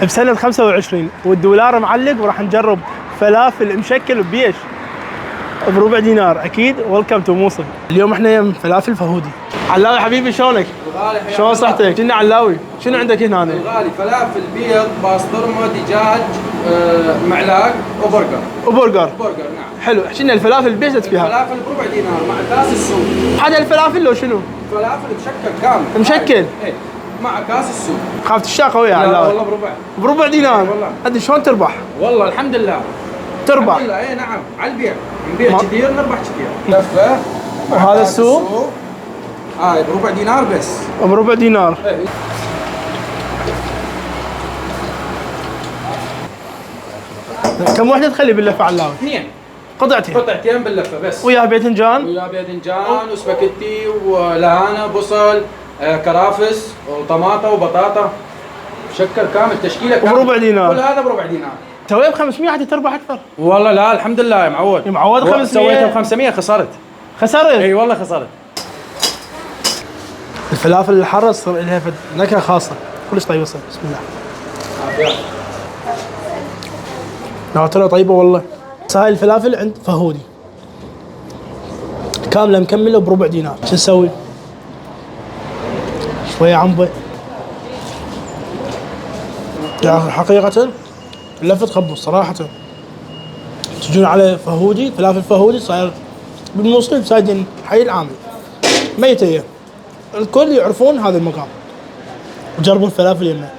بسنة 25 والدولار معلق، وراح نجرب فلافل مشكل ببيش بربع دينار. اكيد ويلكم تو موصل. اليوم احنا يم فلافل فهودي. علاوي حبيبي شلونك؟ شلون صحتك؟ شنو علاوي؟ شنو عندك هنا؟ الغالي فلافل بيض، باسطرمه، دجاج، معلاق وبرجر. وبرجر. برجر نعم. حلو. شنو الفلافل بيش فيها؟ الفلافل بربع دينار مع كاس السوق. هذا الفلافل لو شنو؟ فلافل مشكل كامل. مشكل؟ ايه مع كاس السوق. خافت الشاقه ويا لا علاوي. والله بربع دينار. والله. ادري شلون تربح؟ والله الحمد لله. تربح. الحمد لله. اي نعم على البيع، نبيع كثير نربح كثير. لفه. وهذا السوق؟ هاي بربع دينار بس. بربع دينار. ايه. كم وحده تخلي باللفه علاوي؟ 2 قطعتين باللفه بس. ويا باذنجان؟ ويا باذنجان وسباكيتي ولهانه بصل، كرافس وطماطه وبطاطا. شكل كامل، تشكيله كامل. بربع دينار. كل هذا بربع دينار. توي ب 500 حتى تربح اكثر. والله لا الحمد لله يا معود. يا معود 500. سويتها ب 500 خسرت. خسرت؟ اي والله خسرت. الفلافل الحاره تصير لها نكهه خاصه. كلش طيب يصير. بسم الله. عافية. لا ترى طيبه والله. هاي الفلافل عند فهودي كامله مكمله بربع دينار. شو نسوي؟ شويه عنبه. يا اخي حقيقه اللفه تخبص صراحه. تجون على فهودي، فلافل فهودي صاير بالموصل سايدين حي العامل ميته. الكل يعرفون هذا المكان وجربوا الفلافل يمه.